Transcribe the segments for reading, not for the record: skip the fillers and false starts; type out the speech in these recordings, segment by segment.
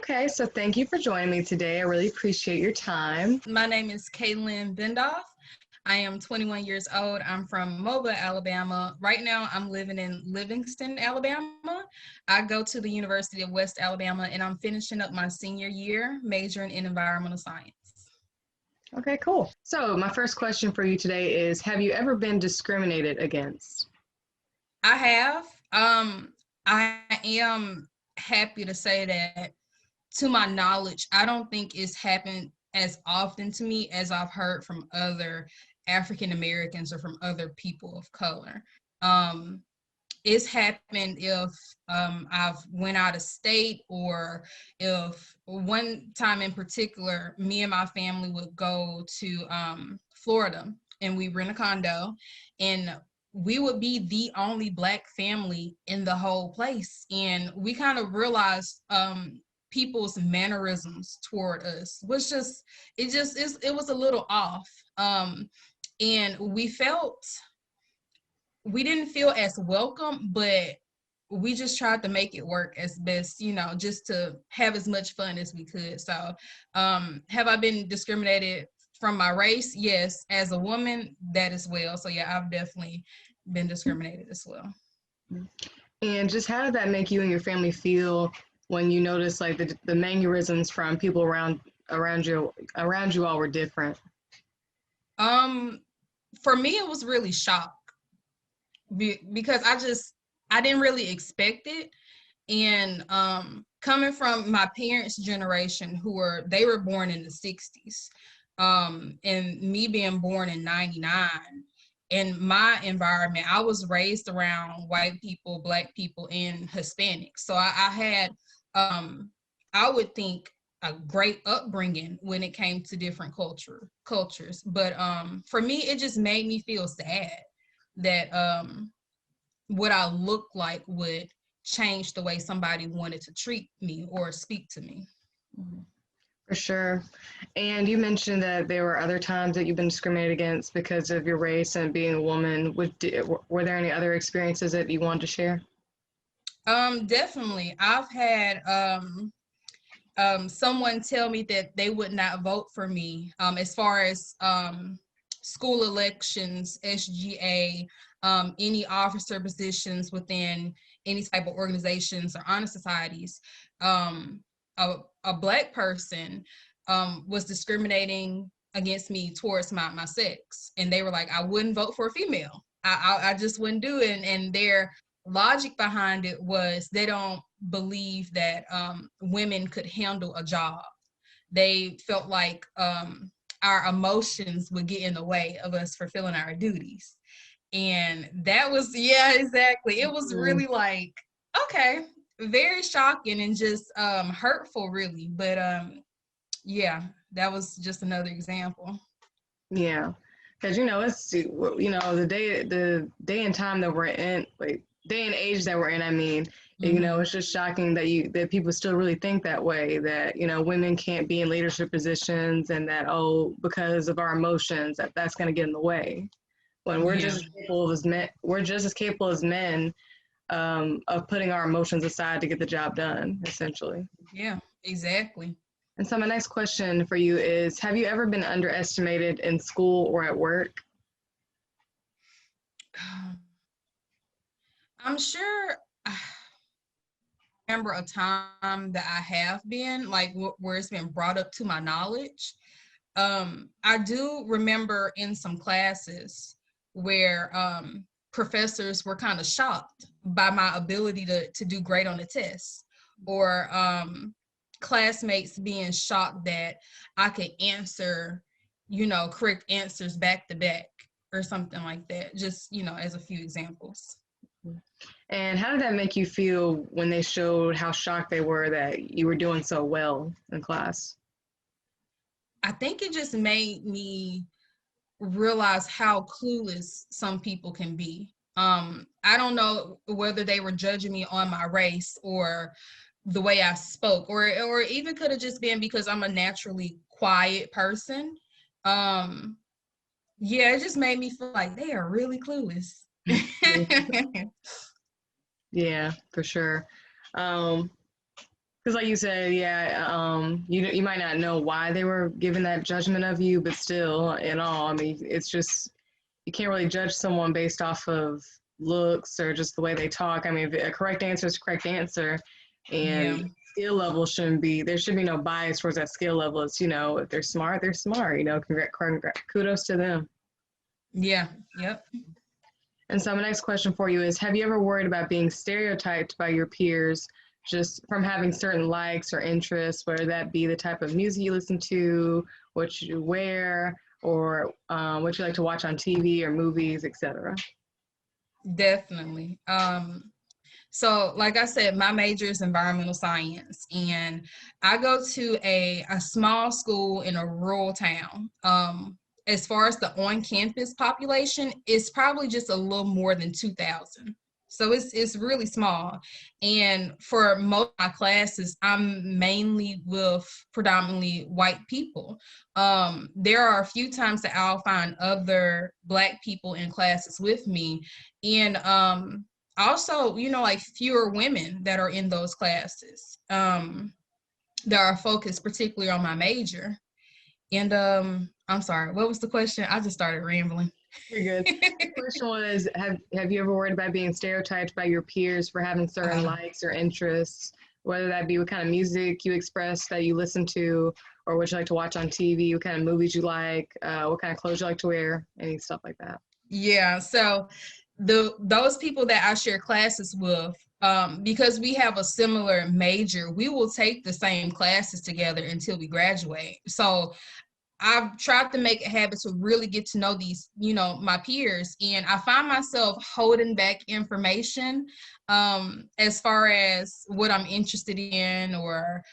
Okay, so thank you for joining me today. I really appreciate your time. My name is Kaylen Bendolph. I am 21 years old. I'm from Mobile, Alabama. Right now, I'm living in Livingston, Alabama. I go to the University of West Alabama, and I'm finishing up my senior year, majoring in environmental science. Okay, cool. So, my first question for you today is, have you ever been discriminated against? I have. I am happy to say that, to my knowledge, I don't think it's happened as often to me as I've heard from other African Americans or from other people of color. Um, it's happened if I've went out of state, or if one time in particular, me and my family would go to Florida, and we rent a condo, and we would be the only Black family in the whole place. And we kind of realized people's mannerisms toward us was it was a little off. And we didn't feel as welcome, but we just tried to make it work as best, just to have as much fun as we could. So, have I been discriminated from my race? Yes. As a woman, that as well. So yeah, I've definitely been discriminated as well. And just how did that make you and your family feel when you noticed like the mannerisms from people around you all were different? For me, it was really shock because I didn't really expect it. And coming from my parents' generation, they were born in the 60s, and me being born in 99, in my environment, I was raised around white people, Black people, and Hispanics. So I had, I would think, a great upbringing when it came to different cultures. But for me, it just made me feel sad that what I look like would change the way somebody wanted to treat me or speak to me. For sure. And you mentioned that there were other times that you've been discriminated against because of your race and being a woman. Were there any other experiences that you wanted to share? Definitely. I've had someone tell me that they would not vote for me as far as school elections, SGA, any officer positions within any type of organizations or honor societies. A Black person was discriminating against me towards my sex, and they were like, I wouldn't vote for a female. I just wouldn't do it. And their logic behind it was they don't believe that women could handle a job. They felt like our emotions would get in the way of us fulfilling our duties. And that was, yeah, exactly. It was really like, okay, very shocking and just hurtful, really. But yeah, that was just another example. Yeah, because the day and time that we're in, like day and age that we're in. I mean, it's just shocking that people still really think that way. That women can't be in leadership positions, and that because of our emotions that's going to get in the way. When we're just as capable as men, of putting our emotions aside to get the job done, essentially. Yeah, exactly. And so my next question for you is, have you ever been underestimated in school or at work? I'm sure I remember a time that I have been, like, where it's been brought up to my knowledge. I do remember in some classes where professors were kind of shocked by my ability to do great on the test, or classmates being shocked that I could answer, correct answers back to back or something like that. Just, as a few examples. And how did that make you feel when they showed how shocked they were that you were doing so well in class? I think it just made me realize how clueless some people can be. I don't know whether they were judging me on my race or the way I spoke, or even could have just been because I'm a naturally quiet person. Um, yeah, it just made me feel like they are really clueless. Yeah, for sure. Um, Because like you said, yeah, you might not know why they were giving that judgment of you, but still, in all, I mean, it's just you can't really judge someone based off of looks or just the way they talk. I mean, if a correct answer is a correct answer, Yeah. and skill level shouldn't be there should be no bias towards that skill level. It's if they're smart, they're smart. Kudos to them. Yeah. Yep. And so my next question for you is, have you ever worried about being stereotyped by your peers just from having certain likes or interests, whether that be the type of music you listen to, what you wear, or what you like to watch on TV or movies, etc.? Definitely. So like I said, my major is environmental science, and I go to a small school in a rural town. As far as the on-campus population, it's probably just a little more than 2,000. So it's really small. And for most of my classes, I'm mainly with predominantly white people. There are a few times that I'll find other Black people in classes with me. And also, like fewer women that are in those classes that are focused particularly on my major. And I'm sorry, what was the question? I just started rambling. You're good. The question was, have you ever worried about being stereotyped by your peers for having certain likes or interests, whether that be what kind of music you express that you listen to, or what you like to watch on TV, what kind of movies you like, what kind of clothes you like to wear, any stuff like that? Yeah, so those people that I share classes with, because we have a similar major, we will take the same classes together until we graduate. So I've tried to make a habit to really get to know these, my peers, and I find myself holding back information as far as what I'm interested in, or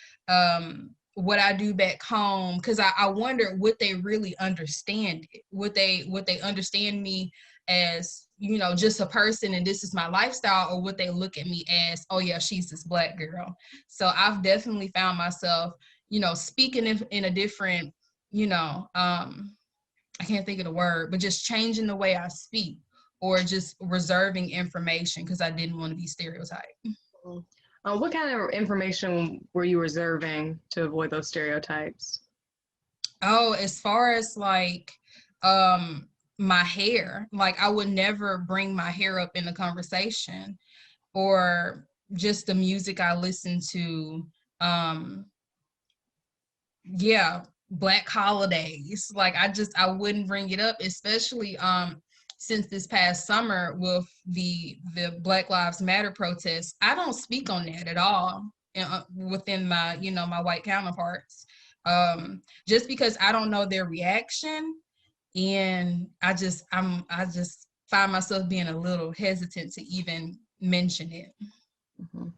what I do back home, because I wonder, would they really understand it? Would they understand me as, just a person and this is my lifestyle, or would they look at me as, oh yeah, she's this Black girl? So I've definitely found myself, speaking in a different, I can't think of the word, but just changing the way I speak, or just reserving information because I didn't want to be stereotyped. What kind of information were you reserving to avoid those stereotypes? Oh, as far as like my hair, like I would never bring my hair up in the conversation, or just the music I listen to. Um, yeah, Black holidays. Like I wouldn't bring it up, especially since this past summer with the Black Lives Matter protests. I don't speak on that at all within my, my white counterparts. Just because I don't know their reaction, and I just find myself being a little hesitant to even mention it. Mm-hmm.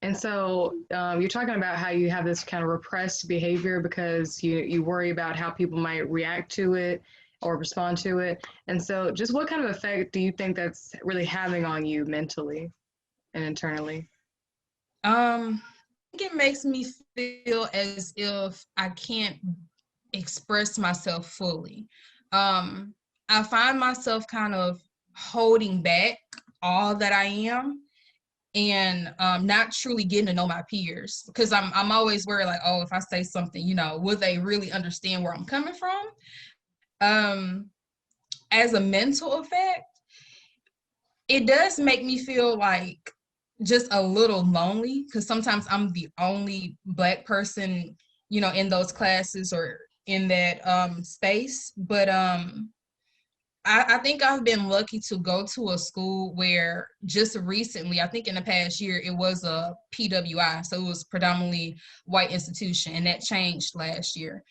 And so you're talking about how you have this kind of repressed behavior because you worry about how people might react to it or respond to it. And so just what kind of effect do you think that's really having on you mentally and internally? I think it makes me feel as if I can't express myself fully. I find myself kind of holding back all that I am, and not truly getting to know my peers, because I'm always worried, like, oh, if I say something, will they really understand where I'm coming from? As a mental effect, it does make me feel like just a little lonely, because sometimes I'm the only Black person, in those classes or in that space. But I think I've been lucky to go to a school where just recently, I think in the past year, it was a PWI. So it was predominantly white institution, and that changed last year.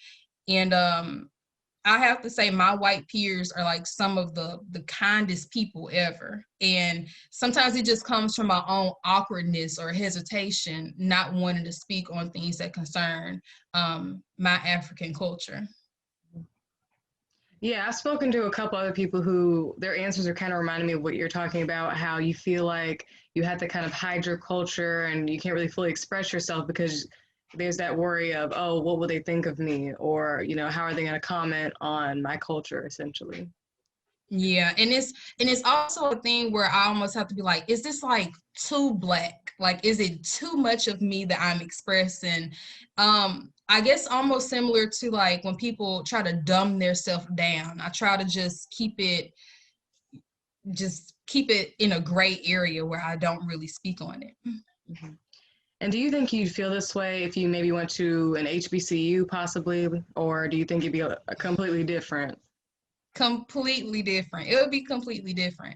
And I have to say my white peers are like some of the kindest people ever. And sometimes it just comes from my own awkwardness or hesitation, not wanting to speak on things that concern my African culture. Yeah, I've spoken to a couple other people who their answers are kind of reminding me of what you're talking about, how you feel like you have to kind of hide your culture and you can't really fully express yourself because there's that worry of, oh, what will they think of me? Or, how are they going to comment on my culture, essentially? Yeah, and it's also a thing where I almost have to be like, is this like too black? Like, is it too much of me that I'm expressing? I guess almost similar to like when people try to dumb their self down. I try to just keep it in a gray area where I don't really speak on it. Mhm. And do you think you'd feel this way if you maybe went to an HBCU possibly, or do you think it'd be a completely different? Completely different. It would be completely different.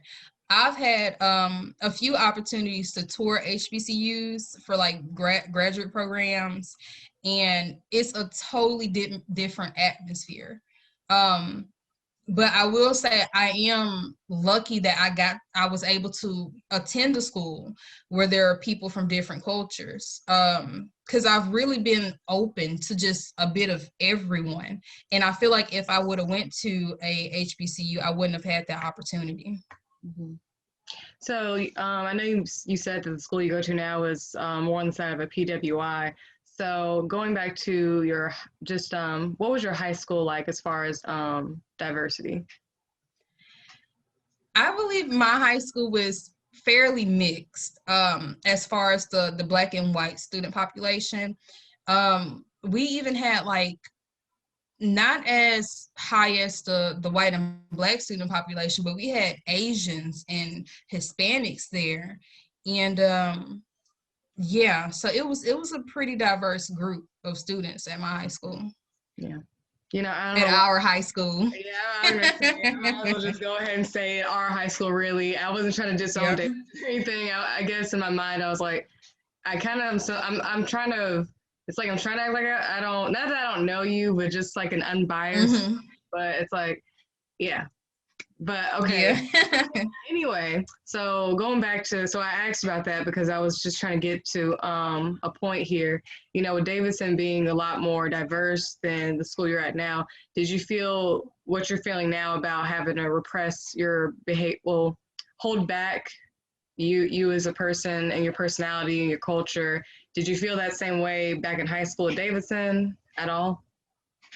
I've had a few opportunities to tour HBCUs for like graduate programs, and it's a totally different atmosphere. Um, but I will say I am lucky that I was able to attend a school where there are people from different cultures. Because I've really been open to just a bit of everyone. And I feel like if I would have went to a HBCU, I wouldn't have had that opportunity. Mhm. So I know you said that the school you go to now is more on the side of a PWI. So going back to your just what was your high school like as far as diversity? I believe my high school was fairly mixed as far as the black and white student population. We even had like not as high as the white and black student population, but we had Asians and Hispanics there. And yeah, so it was a pretty diverse group of students at my high school. Yeah. You know, I don't At know why. our high school. Yeah, I was gonna say, I might as well just go ahead and say it. Our high school, really. I wasn't trying to disown Yeah. Davis or anything. I guess in my mind, I was like, I kind of, so I'm trying to, it's like I'm trying to act like I don't, not that I don't know you, but just like an unbiased, Hmm. but it's like, yeah. But okay. Yeah. Anyway, so going back to, so I asked about that because I was just trying to get to a point here. You know, with Davidson being a lot more diverse than the school you're at now, did you feel what you're feeling now about having to repress your behavior, well, hold back you as a person and your personality and your culture? Did you feel that same way back in high school at Davidson at all?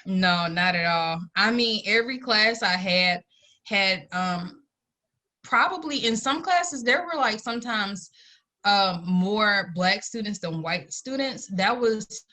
No, not at all. I mean, every class I had probably in some classes there were like sometimes more black students than white students. That was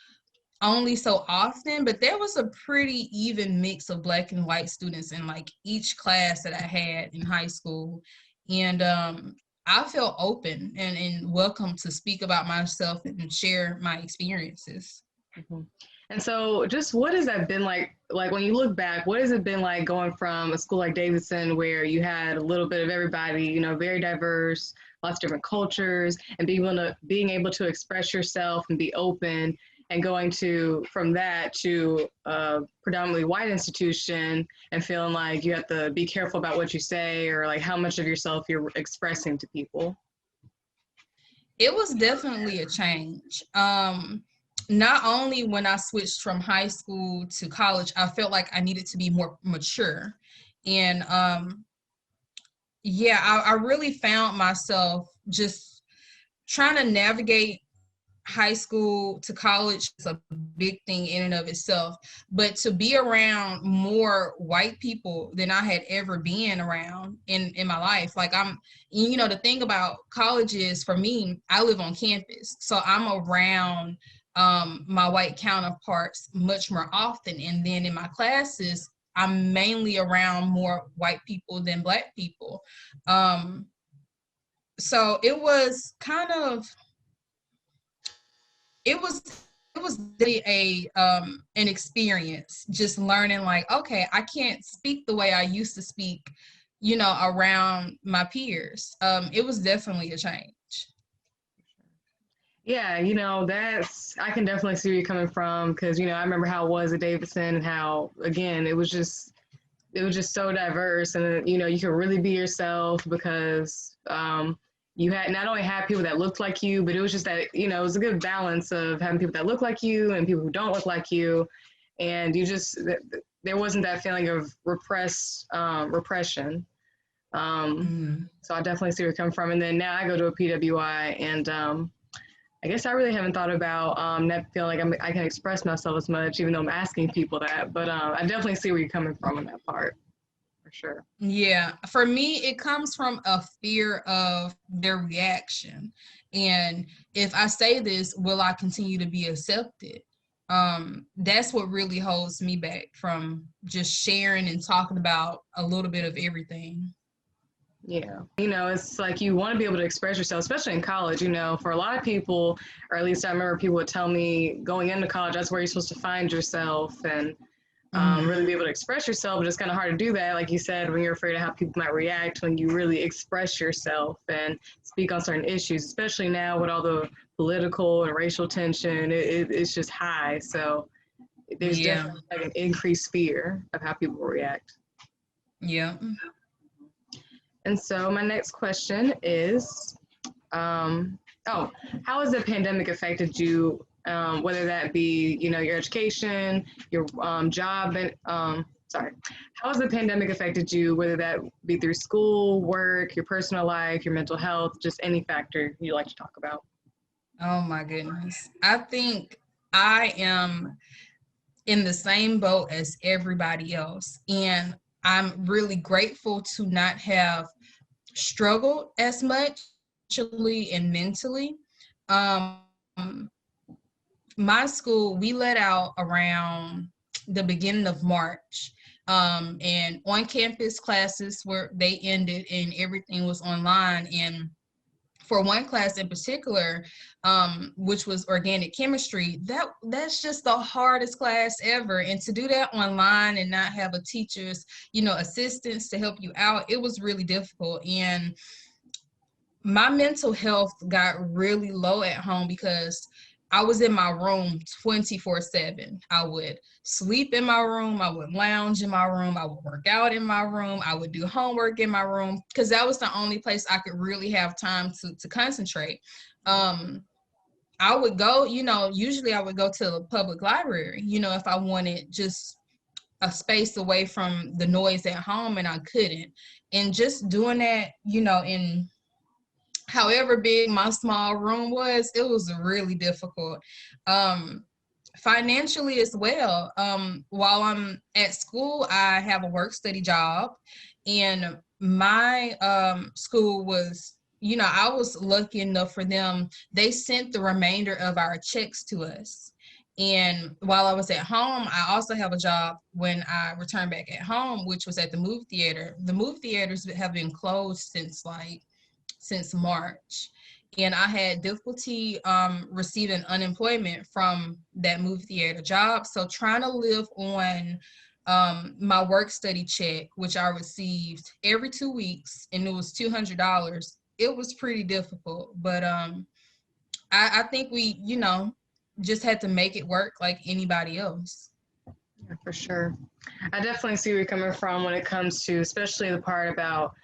only so often, but there was a pretty even mix of black and white students in like each class that I had in high school. And I felt open and welcome to speak about myself and share my experiences. Mhm. And so just what has that been like when you look back, what has it been like going from a school like Davidson where you had a little bit of everybody, you know, very diverse, lots of different cultures, and being able to express yourself and be open, and going to from that to a predominantly white institution and feeling like you have to be careful about what you say or like how much of yourself you're expressing to people? It was definitely a change. Not only when I switched from high school to college, I felt like I needed to be more mature. And yeah, I really found myself just trying to navigate high school to college is a big thing in and of itself. But to be around more white people than I had ever been around in my life, like the thing about college is for me, I live on campus, so I'm around my white counterparts much more often, and then in my classes, I'm mainly around more white people than black people. Um, so it was kind of it was it was really an experience just learning like, okay, I can't speak the way I used to speak, around my peers. It was definitely a change. Yeah, that's I can definitely see where you're coming from because I remember how it was at Davidson and how again it was just so diverse and you could really be yourself because you had not only had people that looked like you, but it was just that it was a good balance of having people that look like you and people who don't look like you, and there wasn't that feeling of repression. Mm. So I definitely see where you're coming from. And then now I go to a PWI, and I guess I really haven't thought about not feeling like I can express myself as much, even though I'm asking people that. But I definitely see where you're coming from in that part. for sure. Yeah, for me, it comes from a fear of their reaction. And if I say this, will I continue to be accepted? That's what really holds me back from just sharing and talking about a little bit of everything. Yeah. It's like you want to be able to express yourself, especially in college. For a lot of people, or at least I remember people would tell me going into college, that's where you're supposed to find yourself and really be able to express yourself. But it's kind of hard to do that, like you said, when you're afraid of how people might react when you really express yourself and speak on certain issues, especially now with all the political and racial tension. It's just high. So there's Yeah, definitely like an increased fear of how people will react. yeah. And so my next question is, how has the pandemic affected you, whether that be, your education, your job, and how has the pandemic affected you, whether that be through school, work, your personal life, your mental health, just any factor you like to talk about? Oh my goodness. I think I am in the same boat as everybody else. And I'm really grateful to not have struggled as much emotionally and mentally. Um, my school, we let out around the beginning of March. And on campus classes where they ended and everything was online. And for one class in particular, which was organic chemistry, that's just the hardest class ever. And to do that online and not have a teacher's, assistance to help you out, it was really difficult. And my mental health got really low at home because I was in my room 24/7. I would sleep in my room. I would lounge in my room. I would work out in my room. I would do homework in my room because that was the only place I could really have time to concentrate. I would go, usually I would go to the public library, if I wanted just a space away from the noise at home, and I couldn't. And just doing that, in however big my small room was, it was really difficult. Financially as well. While I'm at school, I have a work study job, and my school was, I was lucky enough for them. They sent the remainder of our checks to us. And while I was at home, I also have a job when I returned back at home, which was at the movie theater. The movie theaters have been closed since March. And I had difficulty receiving unemployment from that movie theater job. So trying to live on my work study check, which I received every 2 weeks, and it was $200. It was pretty difficult, but I think we, just had to make it work like anybody else. Yeah, for sure. I definitely see where you're coming from when it comes to, especially the part about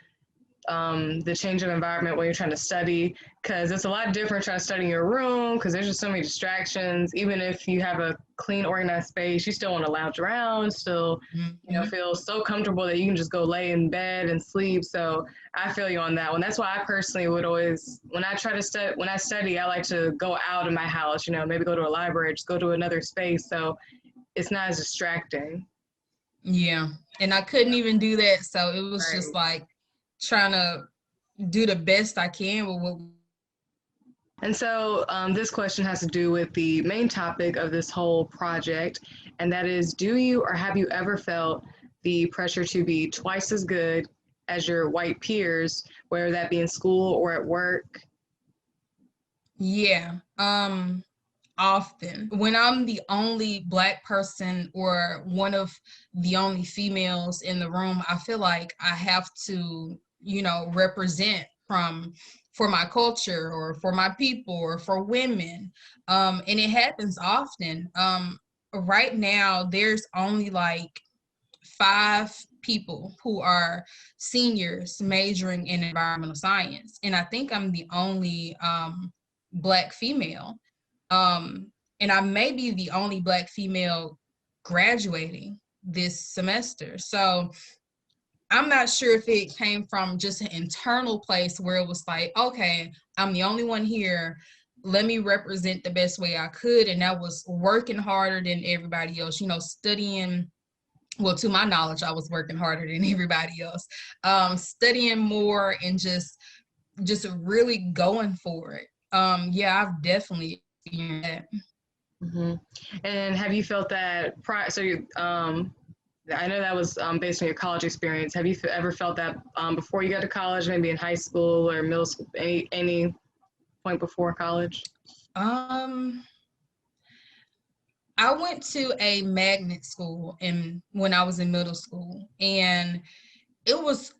the change of environment when you're trying to study, because it's a lot different trying to study in your room because there's just so many distractions. Even if you have a clean, organized space, you still want to lounge around, still, feel so comfortable that you can just go lay in bed and sleep. So I feel you on that one. That's why I personally would always, when I study, I like to go out of my house, maybe go to a library, just go to another space. So it's not as distracting. Yeah. And I couldn't even do that. So it was Right. just like trying to do the best I can with what. And so this question has to do with the main topic of this whole project, and that is, do you or have you ever felt the pressure to be twice as good as your white peers, whether that be in school or at work? Yeah. Often when I'm the only Black person or one of the only females in the room, I feel like I have to, represent for my culture or for my people or for women. And it happens often. Right now, there's only like 5 people who are seniors majoring in environmental science. And I think I'm the only Black female. Um, and I may be the only Black female graduating this semester. So I'm not sure if it came from just an internal place where it was like, okay, I'm the only one here. Let me represent the best way I could. And that was working harder than everybody else, studying well, to my knowledge, I was working harder than everybody else, studying more and just really going for it. Yeah, I've definitely experienced that. Hmm. And have you felt that prior? So you, I know that was based on your college experience. Have you ever felt that before you got to college, maybe in high school or middle school, any point before college? Um, I went to a magnet school when I was in middle school, and it was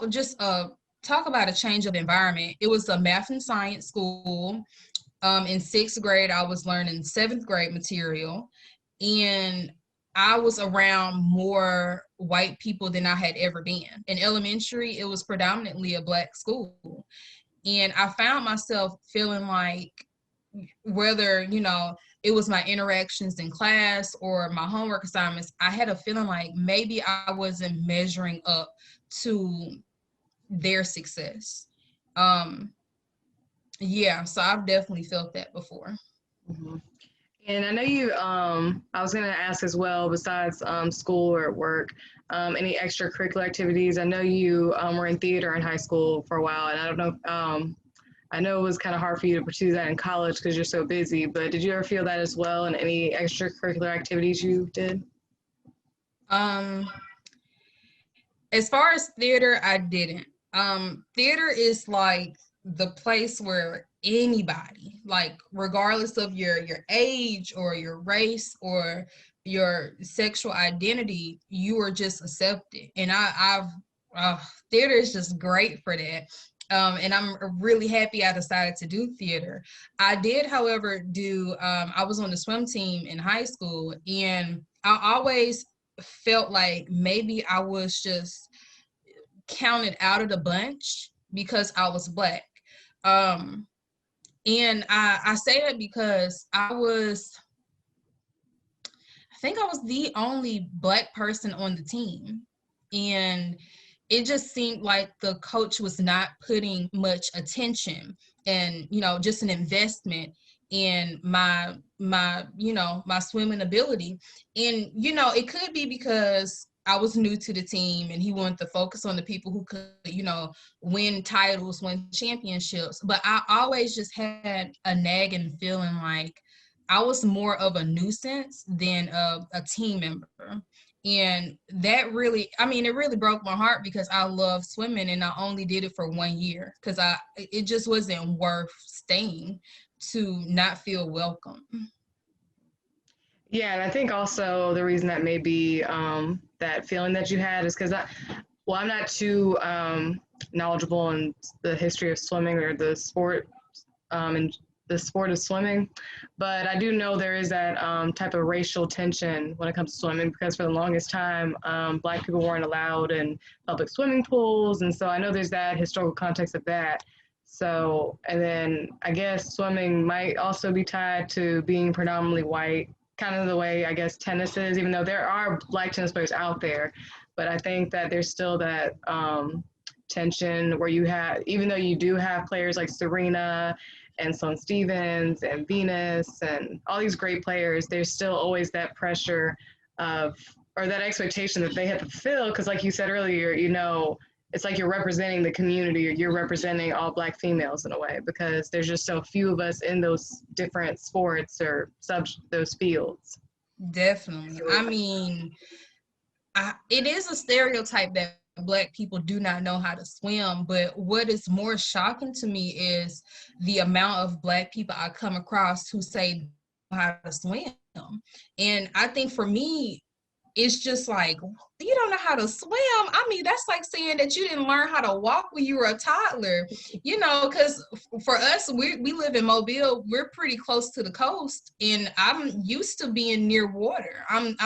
just talk about a change of environment. It was a math and science school. In sixth grade, I was learning seventh grade material, and I was around more white people than I had ever been. In elementary, it was predominantly a Black school. And I found myself feeling like, whether, it was my interactions in class or my homework assignments, I had a feeling like maybe I wasn't measuring up to their success. Um, yeah, so I've definitely felt that before. Hmm. And I know you, I was going to ask as well, besides school or at work, any extracurricular activities? I know you were in theater in high school for a while, and I don't know, I know it was kind of hard for you to pursue that in college because you're so busy, but did you ever feel that as well in any extracurricular activities you did? Um, as far as theater, I didn't. Theater is like the place where anybody, like regardless of your age or your race or your sexual identity, you are just accepted. And theater is just great for that. And I'm really happy I decided to do theater. I did, however, I was on the swim team in high school, and I always felt like maybe I was just counted out of the bunch because I was Black. Um, and I say that because I think I was the only Black person on the team. And it just seemed like the coach was not putting much attention and, just an investment in my swimming ability. And, it could be because I was new to the team and he wanted to focus on the people who could, win titles, win championships. But I always just had a nagging feeling like I was more of a nuisance than a team member. And that really, it really broke my heart because I love swimming and I only did it for 1 year because it just wasn't worth staying to not feel welcome. Yeah, and I think also the reason that may be that feeling that you had is because I'm not too knowledgeable in the history of swimming or the sport and the sport of swimming, but I do know there is that type of racial tension when it comes to swimming because for the longest time, Black people weren't allowed in public swimming pools, and so I know there's that historical context of that. So, and then I guess swimming might also be tied to being predominantly white, kind of the way I guess tennis is, even though there are Black tennis players out there. But I think that there's still that tension where you have, even though you do have players like Serena and Sloane Stevens and Venus and all these great players, there's still always that pressure of, or that expectation that they have to fulfill. Because like you said earlier, it's like you're representing the community or you're representing all Black females in a way because there's just so few of us in those different sports or those fields. Definitely. It is a stereotype that Black people do not know how to swim, but what is more shocking to me is the amount of Black people I come across who say they know how to swim. And I think for me, it's just like, you don't know how to swim. That's like saying that you didn't learn how to walk when you were a toddler, because for us, we live in Mobile. We're pretty close to the coast, and I'm used to being near water. I'm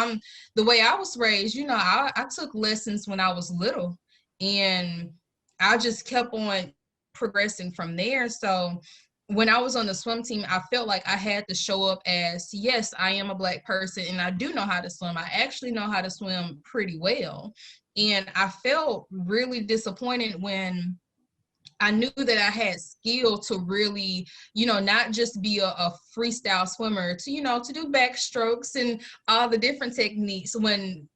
the way I was raised, I took lessons when I was little, and I just kept on progressing from there. So when I was on the swim team, I felt like I had to show up as, yes, I am a Black person and I do know how to swim. I actually know how to swim pretty well. And I felt really disappointed when I knew that I had skill to really, not just be a freestyle swimmer, to do backstrokes and all the different techniques, when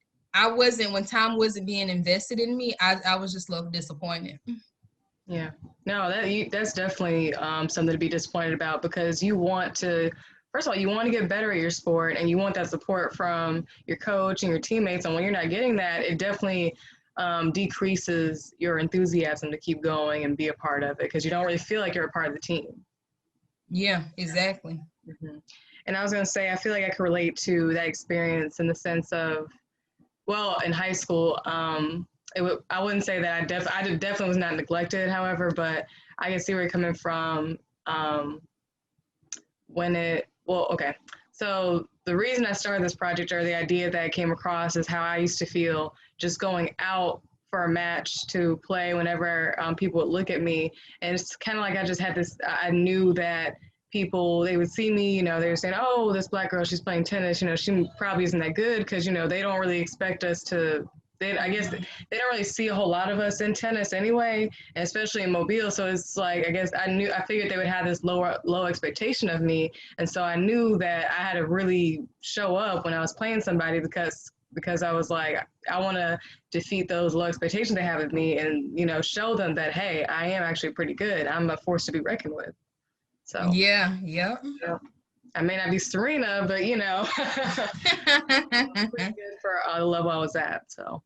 when time wasn't being invested in me, I was just a little disappointed. Yeah, no, that's definitely something to be disappointed about, because you want to, first of all, you want to get better at your sport, and you want that support from your coach and your teammates. And when you're not getting that, it definitely decreases your enthusiasm to keep going and be a part of it, because you don't really feel like you're a part of the team. Yeah, exactly. Mm-hmm. And I was going to say, I feel like I can relate to that experience in the sense of, well, in high school, I wouldn't say that I definitely was not neglected, however, but I can see where you're coming from. Okay. So the reason I started this project, or the idea that I came across, is how I used to feel just going out for a match to play whenever people would look at me. And it's kind of like I just had this, I knew that people, they would see me, they were saying, oh, this black girl, she's playing tennis, she probably isn't that good, because, they don't really expect us to, I guess they don't really see a whole lot of us in tennis anyway, and especially in Mobile. So it's like, I guess I figured they would have this low expectation of me. And so I knew that I had to really show up when I was playing somebody, because I was like, I want to defeat those low expectations they have of me, and, show them that, hey, I am actually pretty good. I'm a force to be reckoned with. So yeah. I may not be Serena, but pretty good for the level I was at. So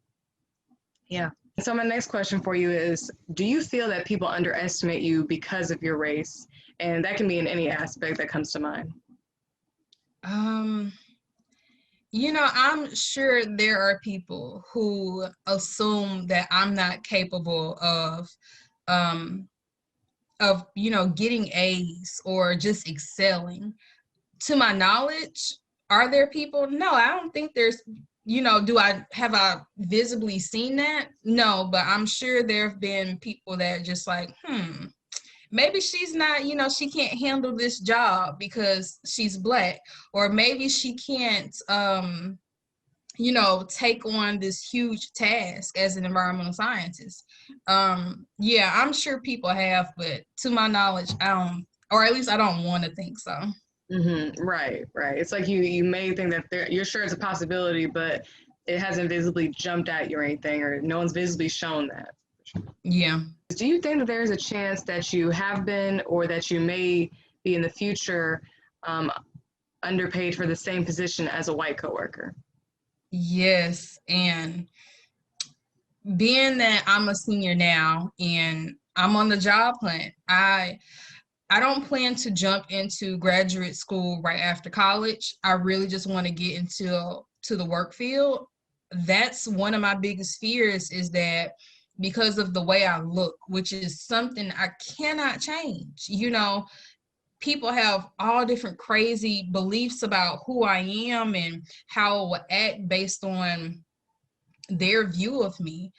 yeah. So my next question for you is, do you feel that people underestimate you because of your race? And that can be in any aspect that comes to mind. I'm sure there are people who assume that I'm not capable of getting A's or just excelling. To my knowledge, are there people? No, I don't think there's, have I visibly seen that? No, but I'm sure there have been people that are just like, maybe she's not, she can't handle this job because she's Black, or maybe she can't, take on this huge task as an environmental scientist. Yeah, I'm sure people have, but to my knowledge, I don't, or at least I don't want to think so. Mm-hmm. Right. It's like you may think that you're sure it's a possibility, but it hasn't visibly jumped at you or anything, or no one's visibly shown that. Yeah. Do you think that there's a chance that you have been, or that you may be in the future, underpaid for the same position as a white coworker? Yes, and being that I'm a senior now and I'm on the job hunt, I don't plan to jump into graduate school right after college. I really just want to get into the work field. That's one of my biggest fears, is that because of the way I look, which is something I cannot change. People have all different crazy beliefs about who I am and how I will act based on their view of me.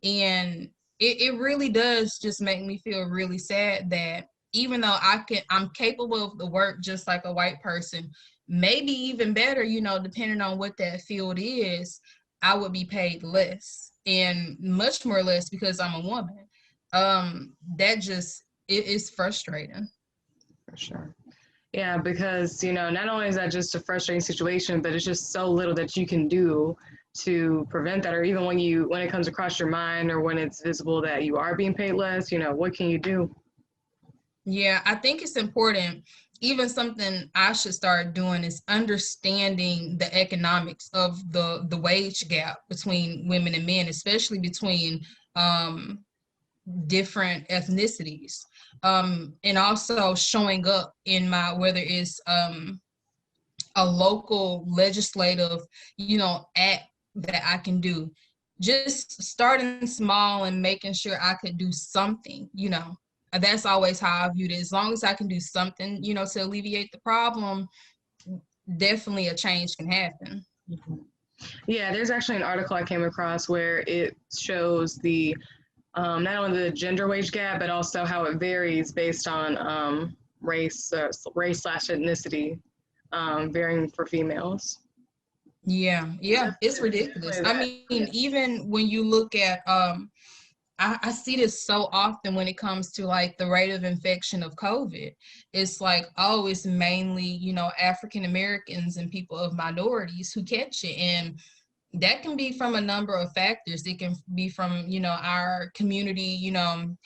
And it really does just make me feel really sad that even though I'm capable of the work just like a white person, maybe even better, depending on what that field is, I would be paid less, and much more less because I'm a woman. That just, it is frustrating. For sure. Yeah, because, not only is that just a frustrating situation, but it's just so little that you can do to prevent that. Or even when it comes across your mind, or when it's visible that you are being paid less, what can you do? Yeah, I think it's important. Even something I should start doing is understanding the economics of the wage gap between women and men, especially between different ethnicities, and also showing up in whether it's a local legislative act that I can do, just starting small and making sure I could do something. That's always how I viewed it. As long as I can do something to alleviate the problem, definitely a change can happen. Yeah, there's actually an article I came across where it shows the not only the gender wage gap, but also how it varies based on race/ethnicity, varying for females. Yeah, it's ridiculous. I mean, even when you look at I see this so often when it comes to like the rate of infection of COVID. It's like, oh, it's mainly, African Americans and people of minorities who catch it. And That can be from a number of factors. It can be from, our community,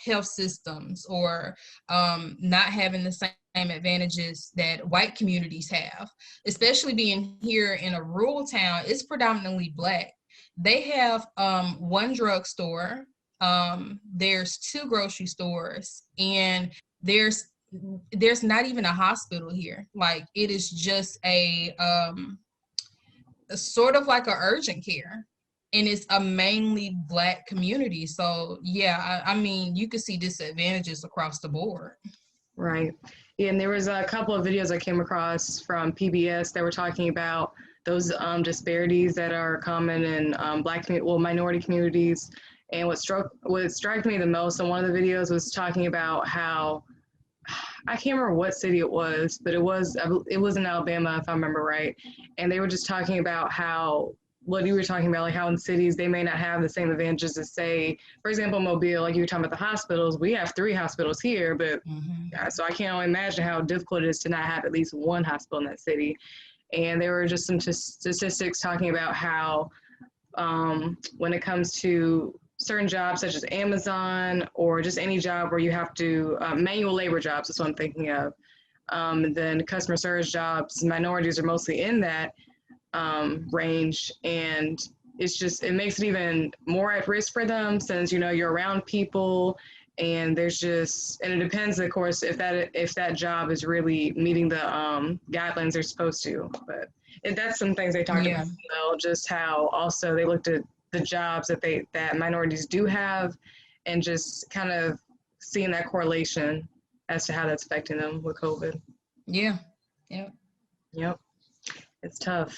health systems, or not having the same advantages that white communities have. Especially being here in a rural town, it's predominantly Black. They have one drugstore, there's 2 grocery stores, and there's not even a hospital here. Like, it is just a sort of like a urgent care, and it's a mainly Black community. So yeah, I mean, you could see disadvantages across the board. Right. Yeah, and there was a couple of videos I came across from PBS that were talking about those disparities that are common in minority communities. And what struck me the most on one of the videos was talking about how, I can't remember what city it was, but it was in Alabama, if I remember right. And they were just talking about how, what you were talking about, like how in cities they may not have the same advantages as, say, for example, Mobile, like you were talking about the hospitals. We have 3 hospitals here, but so I can't only imagine how difficult it is to not have at least one hospital in that city. And there were just some statistics talking about how when it comes to certain jobs such as Amazon or just any job where you have to manual labor jobs is what I'm thinking of. And then customer service jobs, minorities are mostly in that range, and it makes it even more at risk for them, since you're around people, and and it depends, of course, if that job is really meeting the guidelines they're supposed to. But that's some things they talked about as well, just how also they looked at the jobs that minorities do have, and just kind of seeing that correlation as to how that's affecting them with COVID. Yeah. Yep. It's tough.